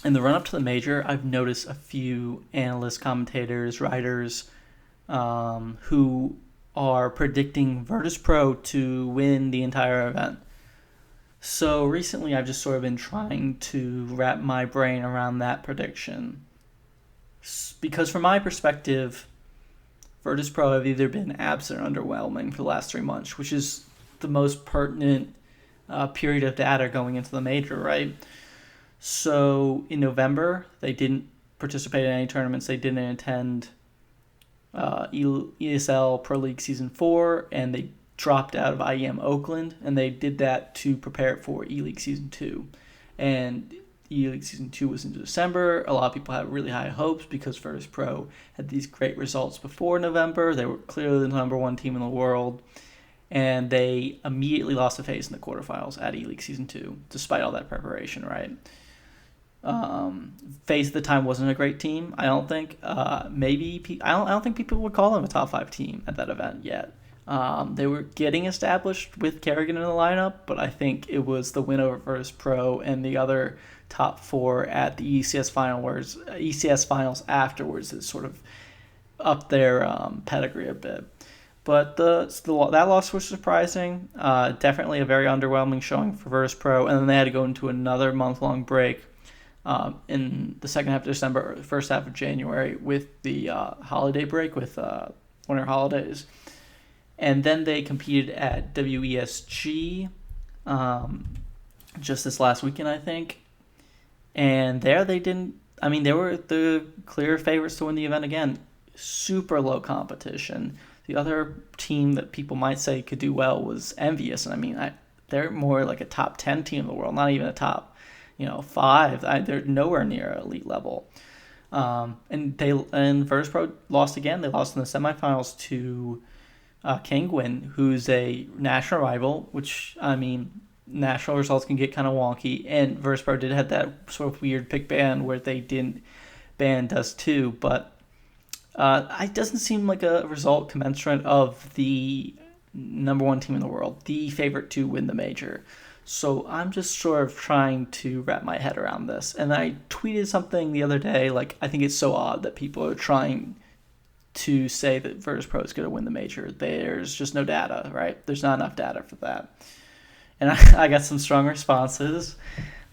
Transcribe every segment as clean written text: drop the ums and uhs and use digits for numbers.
in the run-up to the major, I've noticed a few analysts, commentators, writers who are predicting Virtus.pro to win the entire event. So recently, I've just sort of been trying to wrap my brain around that prediction. Because from my perspective, Virtus.pro have either been absent or underwhelming for the last 3 months, which is the most pertinent period of data going into the major, right? So in November, they didn't participate in any tournaments. They didn't attend ESL Pro League Season 4, and they dropped out of IEM Oakland, and they did that to prepare for ELEAGUE Season 2. And ELEAGUE Season 2 was in December. A lot of people had really high hopes because Virtus.pro had these great results before November. They were clearly the number one team in the world, and they immediately lost the face in the quarterfinals at ELEAGUE Season 2, despite all that preparation, right? FaZe at the time wasn't a great team. I don't think. Maybe I don't think people would call them a top 5 team at that event yet. They were getting established with Kerrigan in the lineup, but I think it was the win over Virtus.pro and the other top 4 at the ECS finals afterwards that sort of upped their pedigree a bit. But that loss was surprising. Definitely a very underwhelming showing for Virtus.pro, and then they had to go into another month-long break in the second half of December, or first half of January, with the holiday break, with winter holidays. And then they competed at WESG just this last weekend, I think. And there they didn't. I mean, they were the clear favorites to win the event again. Super low competition. The other team that people might say could do well was Envious. And I mean, they're more like a top 10 team in the world, not even a top 5. They're nowhere near elite level. And Virtus.pro lost again. They lost in the semifinals to Kangwin, who's a national rival, which, I mean, national results can get kind of wonky. And Virtus.pro did have that sort of weird pick ban where they didn't ban Dust 2, but it doesn't seem like a result commensurate of the number one team in the world, the favorite to win the major. So I'm just sort of trying to wrap my head around this. And I tweeted something the other day, like, I think it's so odd that people are trying to say that Virtus.pro is going to win the major. There's just no data, right? There's not enough data for that. And I got some strong responses.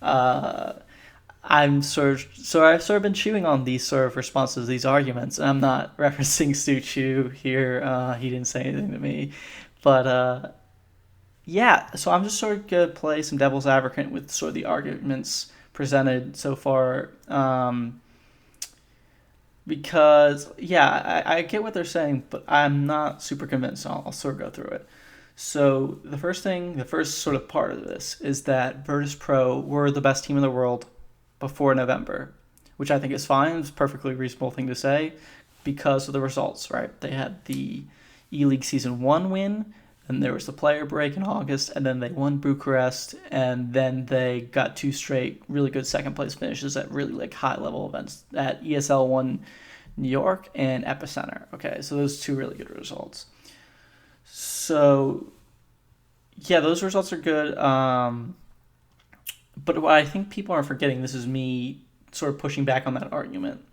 I've sort of been chewing on these sort of responses, these arguments, and I'm not referencing Stu Chu here. He didn't say anything to me, but yeah. So I'm just sort of gonna play some devil's advocate with sort of the arguments presented so far, because yeah, I get what they're saying, but I'm not super convinced. So I'll sort of go through it. So the first sort of part of this is that Virtus.pro were the best team in the world before November, which I think is fine. It's a perfectly reasonable thing to say because of the results, right? They had the ELEAGUE Season 1 win, and there was the player break in August, and then they won Bucharest, and then they got 2 straight really good second-place finishes at really like high-level events at ESL 1 New York and Epicenter. Okay, so those 2 really good results. So, yeah, those results are good. But what I think people are forgetting, this is me sort of pushing back on that argument,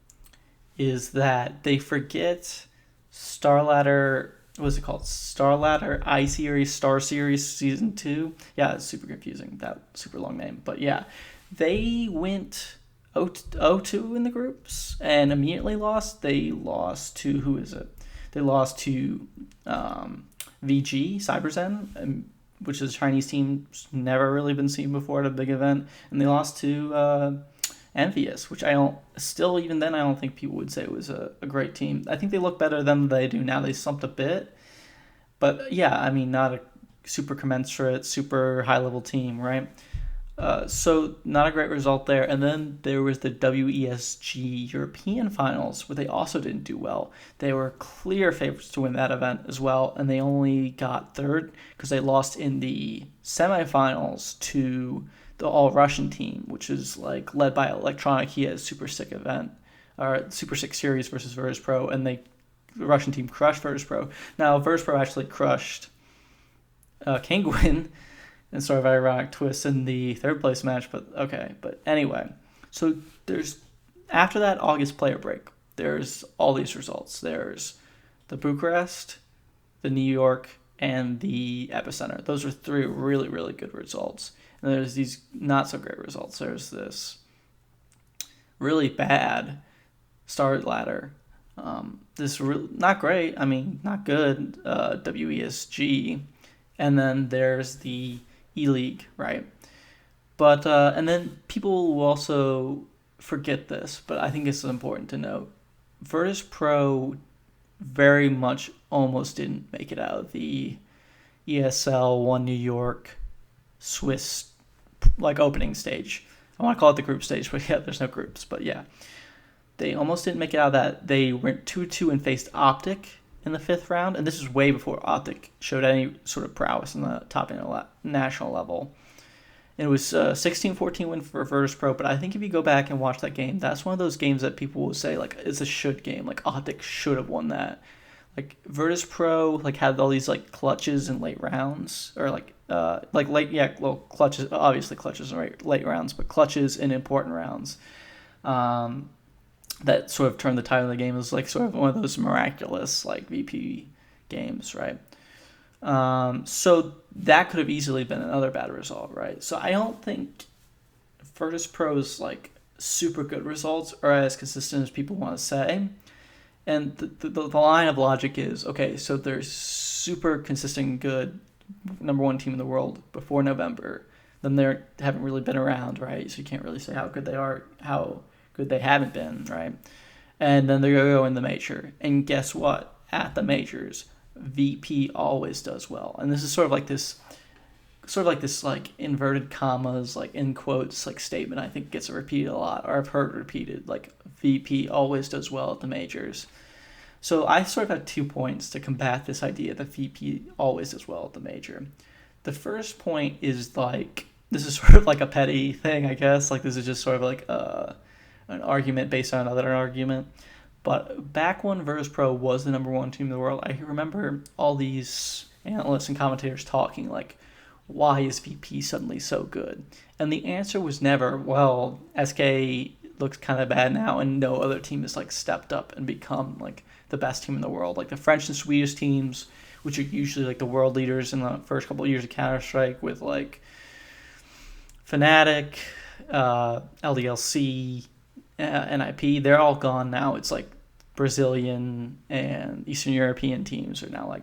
is that they forget Starladder, what is it called? Starladder I-Series, Star Series Season 2? Yeah, it's super confusing, that super long name. But yeah, they went 0-2 in the groups and immediately lost. They lost to, who is it? They lost to VG, Cyberzen, which is a Chinese team, never really been seen before at a big event, and they lost to Envious, which I don't think people would say it was a great team. I think they look better than they do now. They slumped a bit, but yeah, I mean, not a super commensurate, super high level team, right? So not a great result there. And then there was the WESG European Finals, where they also didn't do well. They were clear favorites to win that event as well, and they only got third because they lost in the semifinals to the all-Russian team, which is like led by Electronic. He has Super Sick event, or Super Sick Series versus Virtus.pro, and the Russian team crushed Virtus.pro. Now, Virtus.pro actually crushed Kangwin, and sort of ironic twist in the third place match, but okay. But anyway, So there's after that August player break, there's all these results. There's the Bucharest, the New York, and the Epicenter. Those are three really, really good results. And there's these not so great results. There's this really bad start ladder. Not great. I mean, not good. WESG, and then there's the ELEAGUE, right? But and then people will also forget this, but I think it's important to note. Virtus.pro very much almost didn't make it out of the ESL One New York Swiss opening stage. I want to call it the group stage, but yeah, there's no groups. But yeah, they almost didn't make it out of that. They went 2-2 and faced Optic in the 5th round, and this is way before Optic showed any sort of prowess in the top national level. It was a 16-14 win for Virtus.pro, but I think if you go back and watch that game, that's one of those games that people will say it's a should game. Optic should have won that. Virtus.pro had all these clutches in late rounds, or clutches, obviously clutches in late rounds, but clutches in important rounds. That sort of turned the tide of the game. It was sort of one of those miraculous VP games, right? So that could have easily been another bad result, right? So I don't think Virtus.pro's super good results are as consistent as people want to say. And the line of logic is, okay, so they're super consistent good number one team in the world before November. Then they haven't really been around, right? So you can't really say how good they are, how good they haven't been, right? And then they're going to go in the major. And guess what? At the majors, VP always does well. And this is sort of this inverted commas, in quotes, statement I think gets repeated a lot, or I've heard repeated, VP always does well at the majors. So I sort of have 2 points to combat this idea that VP always does well at the major. The first point is this is sort of a petty thing, I guess. This is just sort of an argument based on another argument. But back when Virtus.pro was the number one team in the world, I remember all these analysts and commentators talking why is VP suddenly so good? And the answer was never, well, SK looks kind of bad now and no other team has stepped up and become the best team in the world. The French and Swedish teams, which are usually the world leaders in the first couple of years of Counter-Strike with Fnatic, LDLC, NIP, they're all gone now. It's Brazilian and Eastern European teams are now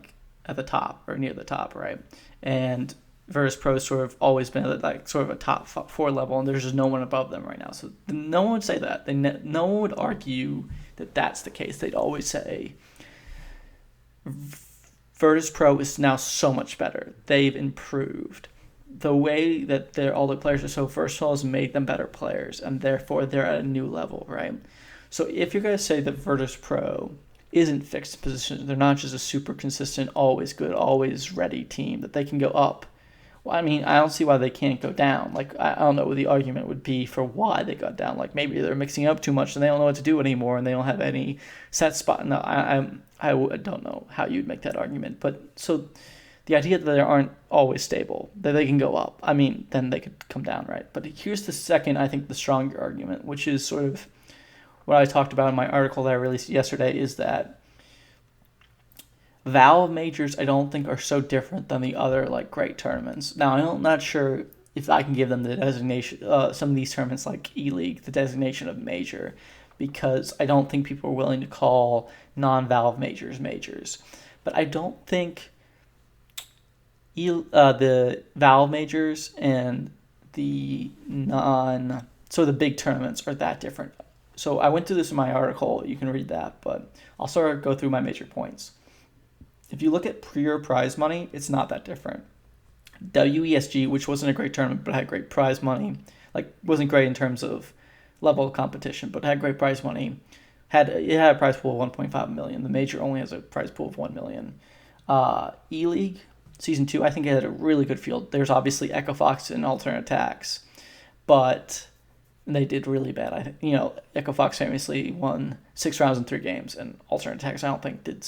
at the top or near the top, right? And Virtus.pro sort of always been at sort of a top 4 level, and there's just no one above them right now. So no one would say that. No one would argue that that's the case. They'd always say Virtus.pro is now so much better. They've improved. The way that all the players are so versatile has made them better players, and therefore they're at a new level, right? So if you're going to say that Virtus.pro isn't fixed in position, they're not just a super consistent, always good, always ready team, that they can go up. Well, I mean, I don't see why they can't go down. I don't know what the argument would be for why they got down. Maybe they're mixing up too much and they don't know what to do anymore and they don't have any set spot. No, I don't know how you'd make that argument. But so the idea that they aren't always stable, that they can go up, I mean, then they could come down, right? But here's the second, I think, the stronger argument, which is sort of what I talked about in my article that I released yesterday, is that Valve majors I don't think are so different than the other great tournaments. Now I'm not sure if I can give them the designation, some of these tournaments like ELEAGUE, the designation of major, because I don't think people are willing to call non-Valve majors majors. But I don't think the Valve majors and the the big tournaments are that different. So I went through this in my article. You can read that, but I'll sort of go through my major points. If you look at pure prize money, it's not that different. WESG, which wasn't a great tournament but had great prize money, wasn't great in terms of level of competition, but had great prize money. It had a prize pool of 1.5 million. The major only has a prize pool of 1 million. ELEAGUE Season 2, I think it had a really good field. There's obviously EchoFox and Alternate Attacks, but they did really bad. I think, EchoFox famously won 6 rounds in 3 games, and Alternate Attacks I don't think did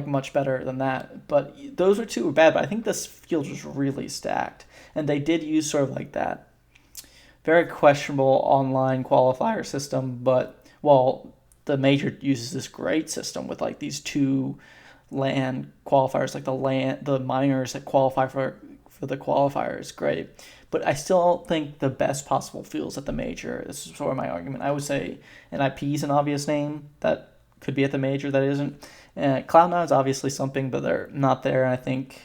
much better than that. But those two were bad, but I think this field was really stacked. And they did use sort of that very questionable online qualifier system, but, well, the major uses this great system with like these two land qualifiers, like the minors that qualify for the qualifier is great. But I still think the best possible fields at the major. This is sort of my argument. I would say NIP is an obvious name that could be at the major that isn't. Cloud9 is obviously something, but they're not there. And I think,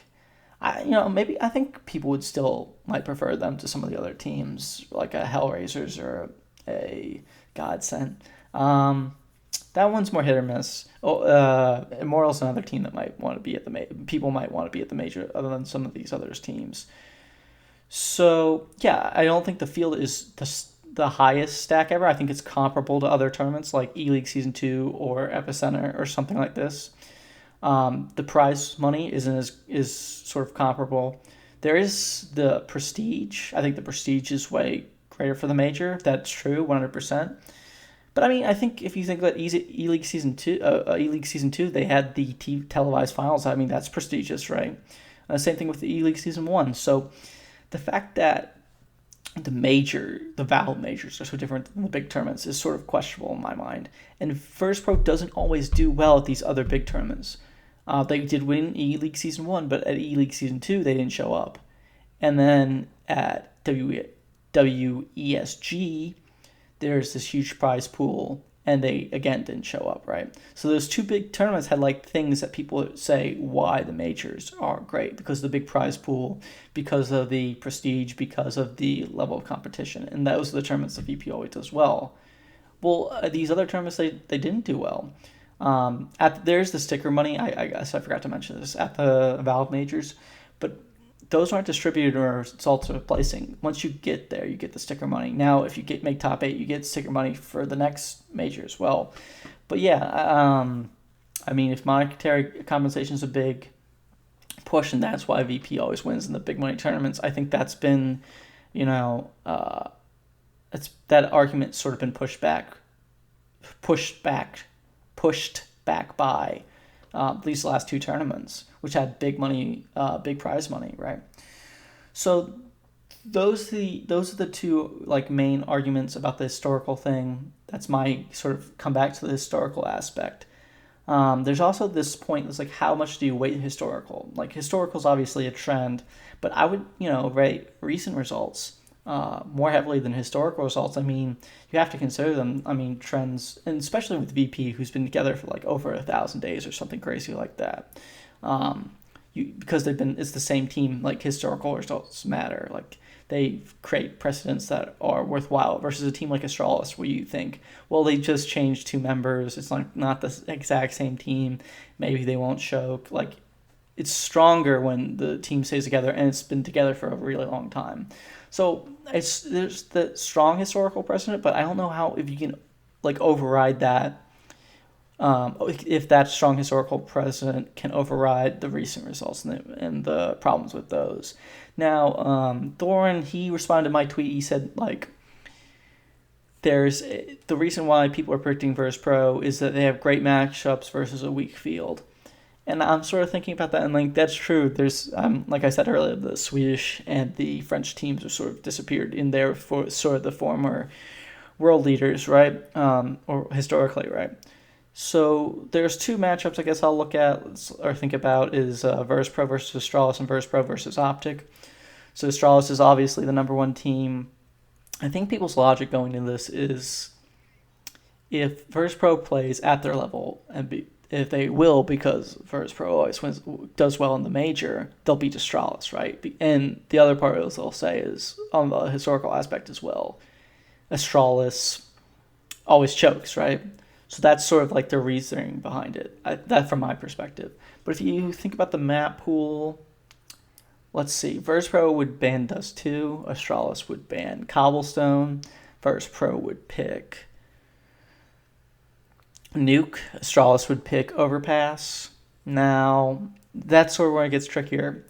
I think people would still might prefer them to some of the other teams, like a Hellraisers or a Godsend. That one's more hit or miss. Immortal's another team that might want to be at the people might want to be at the major, other than some of these other teams. So yeah, I don't think the field is the highest stack ever. I think it's comparable to other tournaments like ELEAGUE Season 2 or Epicenter or something like this. The prize money is sort of comparable. There is the prestige. I think the prestige is way greater for the major. That's true, 100%. But I mean, I think if you think about ELEAGUE Season 2, they had the televised finals. I mean, that's prestigious, right? Same thing with the ELEAGUE Season 1. So the fact that the Valve majors are so different than the big tournaments is sort of questionable in my mind. And Virtus.pro doesn't always do well at these other big tournaments. They did win ELEAGUE Season 1, but at ELEAGUE Season 2, they didn't show up. And then at WESG, there's this huge prize pool, and they, again, didn't show up, right? So those two big tournaments had, like, things that people say why the majors are great, because of the big prize pool, because of the prestige, because of the level of competition. And those are the tournaments that VP always does well. Well, these other tournaments, they didn't do well. There's the sticker money. I guess I forgot to mention this at the Valve majors, but those aren't distributed or results of placing. Once you get there, you get the sticker money. Now, if you make top 8, you get sticker money for the next major as well. But yeah, I mean, if monetary compensation is a big push, and that's why VP always wins in the big money tournaments, I think that's been, that argument sort of been pushed back by these last two tournaments, which had big prize money, right? So those are the two like main arguments about the historical thing. That's my sort of come back to the historical aspect. There's also this point that's like, how much do you weight historical? Like, historical is obviously a trend, but I would rate recent results more heavily than historical results. I mean, you have to consider them. I mean, trends, and especially with VP, who's been together for like over 1,000 days or something crazy like that. Because it's the same team. Like, historical results matter. Like, they create precedents that are worthwhile versus a team like Astralis, where you think, well, they just changed 2 members. It's like not the exact same team. Maybe they won't show. Like, it's stronger when the team stays together, and it's been together for a really long time. So there's the strong historical precedent, but I don't know if you can like override that. If that strong historical precedent can override the recent results and the problems with those. Now, Thorin, he responded to my tweet. He said, like, there's the reason why people are predicting Virtus.pro is that they have great matchups versus a weak field. And I'm sort of thinking about that, and like, that's true. There's, like I said earlier, the Swedish and the French teams are sort of disappeared in there for sort of the former world leaders, right? Or historically, right? So there's 2 matchups I guess I'll look at or think about is Virtus.pro versus Astralis and Virtus.pro versus Optic. So Astralis is obviously the number 1 team. I think people's logic going into this is if Virtus.pro plays at their level, and if they will, because Virtus.pro always does well in the major, they'll beat Astralis, right? And the other part they'll say is on the historical aspect as well. Astralis always chokes, right? So that's sort of like the reasoning behind it, that from my perspective. But if you think about the map pool, let's see. Virtus.pro would ban Dust 2. Astralis would ban Cobblestone. Virtus.pro would pick Nuke. Astralis would pick Overpass. Now, that's sort of where it gets trickier.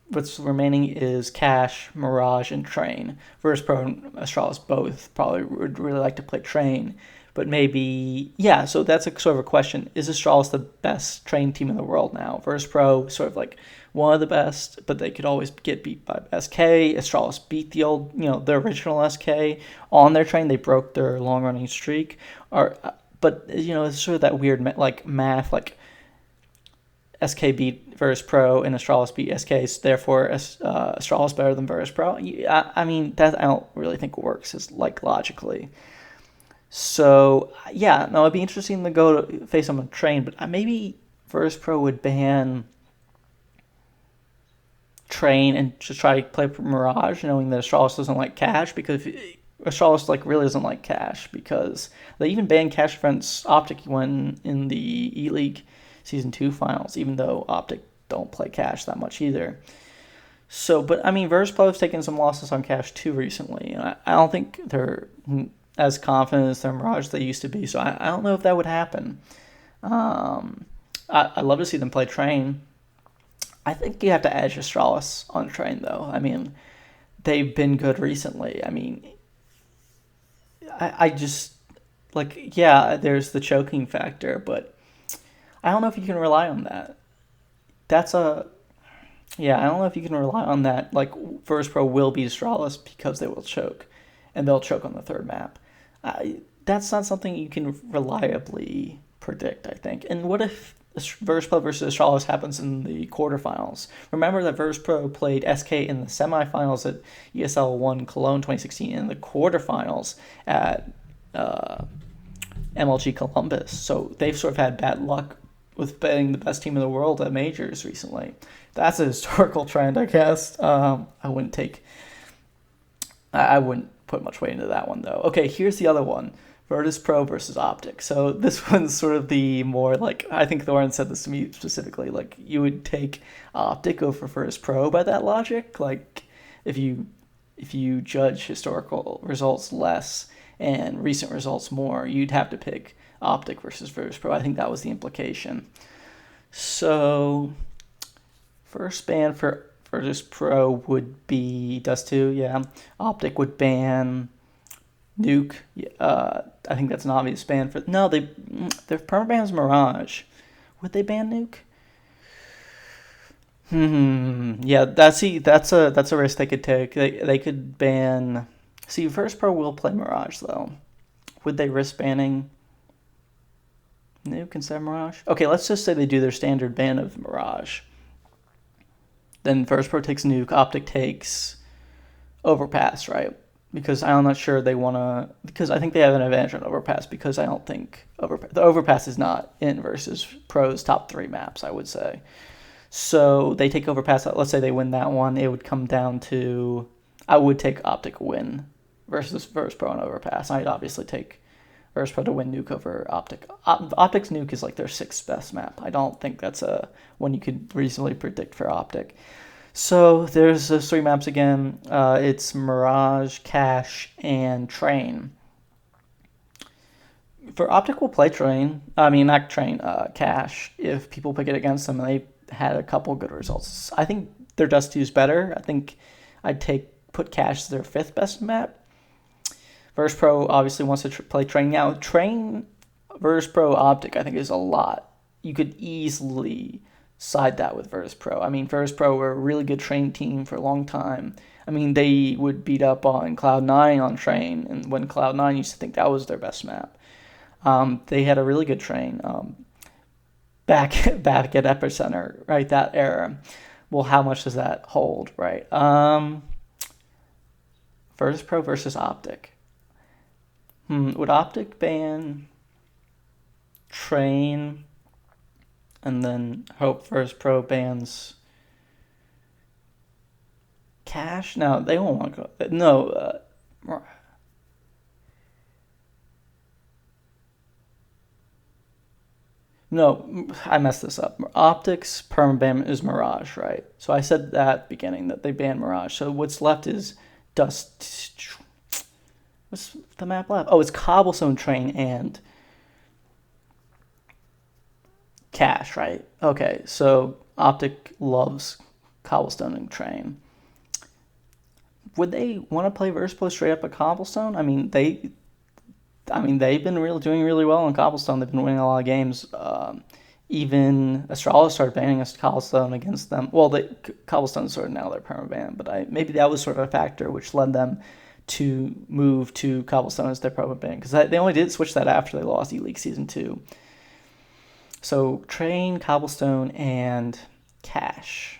What's remaining is Cache, Mirage, and Train. Virtus.pro and Astralis both probably would really like to play Train. But maybe, yeah, so that's a sort of a question. Is Astralis the best trained team in the world now? Virtus.pro, sort of like one of the best, but they could always get beat by SK. Astralis beat the old, the original SK on their train. They broke their long running streak. But, it's sort of that weird, math, SK beat Virtus.pro and Astralis beat SK, so therefore Astralis better than Virtus.pro. I mean, that I don't really think works as logically. So yeah, no, it'd be interesting to go to face them on train, but maybe Virtus.pro would ban train and just try to play Mirage, knowing that Astralis doesn't like cash, because Astralis really doesn't like cash, because they even banned cash against Optic when in the ELEAGUE Season 2 finals, even though Optic don't play cash that much either. So, but I mean, Virtus.pro has taken some losses on cash too recently, and I don't think they're as confident as their Mirage as they used to be, so I don't know if that would happen. I'd love to see them play train. I think you have to edge Astralis on train, though. I mean, they've been good recently. I mean, I just, yeah, there's the choking factor, but I don't know if you can rely on that. I don't know if you can rely on that. Virtus.pro will beat Astralis because they will choke, and they'll choke on the third map. That's not something you can reliably predict, I think. And what if Virtus.pro versus Astralis happens in the quarterfinals? Remember that Virtus.pro played SK in the semifinals at ESL 1 Cologne 2016, and in the quarterfinals at MLG Columbus. So they've sort of had bad luck with being the best team in the world at majors recently. That's a historical trend, I guess. I wouldn't put much weight into that one, though. Okay, here's the other one. Virtus.pro versus Optic. So this one's sort of the more, I think Thorin said this to me specifically, you would take Optic over Virtus.pro by that logic. If you judge historical results less and recent results more, you'd have to pick Optic versus Virtus.pro. I think that was the implication. So, first ban for Virtus.pro would be Dust2, yeah. Optic would ban Nuke. I think that's an obvious ban for... No, their permaban is Mirage. Would they ban Nuke? Yeah, that's a risk they could take. They could ban... See, Virtus.pro will play Mirage, though. Would they risk banning Nuke instead of Mirage? Okay, let's just say they do their standard ban of Mirage. Then Virtus.pro takes Nuke, Optic takes Overpass, right? Because I'm not sure they want to... Because I think they have an advantage on Overpass, because I don't think... The Overpass is not in versus Pro's top 3 maps, I would say. So they take Overpass. Let's say they win that one. It would come down to... I would take Optic win versus Virtus.pro on Overpass. I'd obviously take Virtus.pro to win Nuke over Optic. Optic's Nuke is their 6th best map. I don't think that's one you could reasonably predict for Optic. So there's those 3 maps again. It's Mirage, Cash, and Train. For Optic, we'll play Train. I mean, not Train, Cash, if people pick it against them, and they had a couple good results. I think their Dust 2 is better. I think I'd put Cash as their 5th best map. Virtus.pro obviously wants to play Train. Now, Train Virtus.pro Optic, I think, is a lot. You could easily side that with Virtus.pro. I mean, Virtus.pro were a really good Train team for a long time. I mean, they would beat up on Cloud9 on Train, and when Cloud9 used to think that was their best map. They had a really good Train back at Epicenter, right, that era. Well, how much does that hold, right? Virtus.pro versus Optic. Would Optic ban Train and then hope Virtus.pro bans Cash? No, they won't want to go. No. No, I messed this up. Optic's permaban is Mirage, right? So I said that at the beginning that they banned Mirage. So what's left is Dust... What's the map left? Oh, it's Cobblestone, Train, and Cash, right? Okay, so Optic loves Cobblestone and Train. Would they want to play Virtus.pro straight up at Cobblestone? I mean, I mean, they've been doing really well on Cobblestone. They've been winning a lot of games. Even Astralis started banning us Cobblestone against them. Well, Cobblestone's sort of now their perma ban, but maybe that was sort of a factor which led them to move to Cobblestone as their perma ban, because they only did switch that after they lost ELEAGUE Season 2. So Train, Cobblestone, and Cash.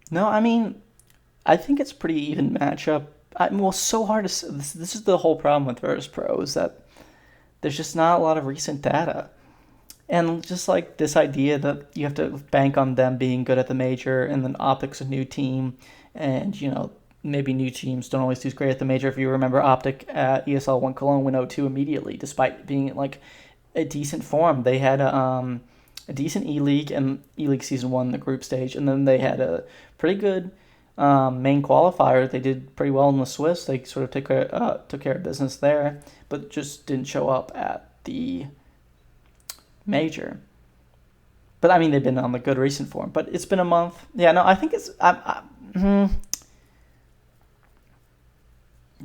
No, I mean, I think it's a pretty even matchup. So hard to. This is the whole problem with Virtus.pro, is that there's just not a lot of recent data. And just like this idea that you have to bank on them being good at the major, and then Optic's a new team, and maybe new teams don't always do great at the major. If you remember, Optic at ESL 1 Cologne went 0-2 immediately, despite being in like a decent form. They had a decent E-League and E-League Season 1, the group stage, and then they had a pretty good main qualifier. They did pretty well in the Swiss. They sort of took care of business there, but just didn't show up at the major. But I mean, they've been on the good recent form. But it's been a month. Yeah, no, I think it's that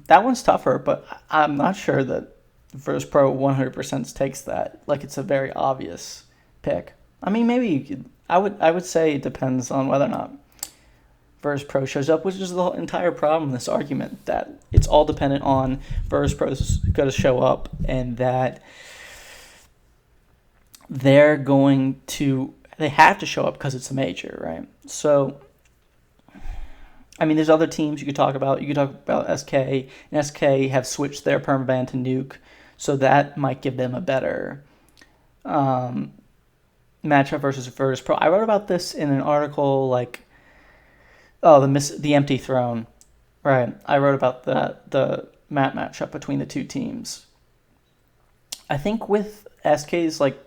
one's tougher. But I'm not sure that Virtus.pro 100% takes that. Like, it's a very obvious pick. I mean, maybe you could. I would say it depends on whether or not Virtus.pro shows up, which is the entire problem in this argument, that it's all dependent on Virtus.pro's going to show up, and that they have to show up because it's a major, right? So, I mean, there's other teams you could talk about. You could talk about SK, and SK have switched their permaban to Nuke, so that might give them a better matchup versus Virtus.pro. I wrote about this in an article, like, the empty throne, right? I wrote about the map matchup between the two teams. I think with SK's, like,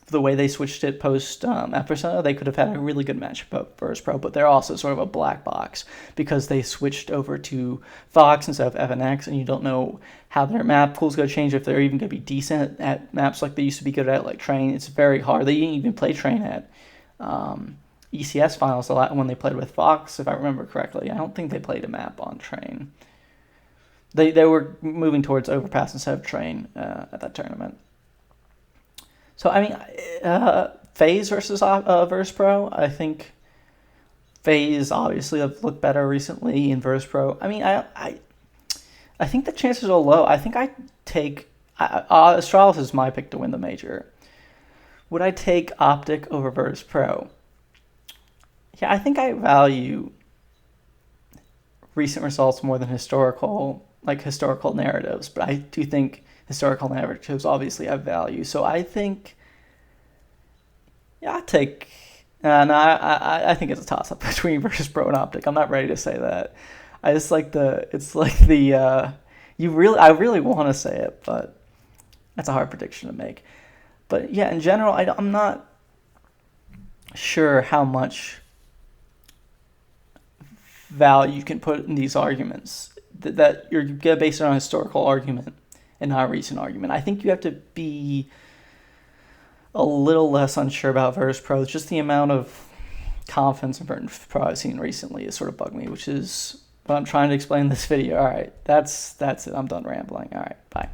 the way they switched it post Epicenter, they could have had a really good matchup of Virtus.pro, but they're also sort of a black box because they switched over to Fox instead of FNX, and you don't know how their map pool's going to change, if they're even going to be decent at maps like they used to be good at, like Train. It's very hard. They didn't even play Train at ECS finals a lot when they played with Fox, if I remember correctly. I don't think they played a map on Train. They were moving towards Overpass instead of Train at that tournament. So, I mean, FaZe versus Virtus.pro, I think FaZe obviously have looked better recently in Virtus.pro. I mean, I think the chances are low. I think I'd take... Astralis is my pick to win the major. Would I take Optic over Virtus.pro? Yeah, I think I value recent results more than historical narratives, but I do think historical narratives obviously have value. So I think, I take. I think it's a toss up between Virtus.pro and Optic. I'm not ready to say that. I just like I really want to say it, but that's a hard prediction to make. But yeah, in general, I'm not sure how much value you can put in these arguments. That you're going to base it on a historical argument and not a recent argument. I think you have to be a little less unsure about Virtus.pro. It's just the amount of confidence in Virtus.pro I've seen recently has sort of bugged me, which is what I'm trying to explain in this video. All right, that's it. I'm done rambling. All right, bye.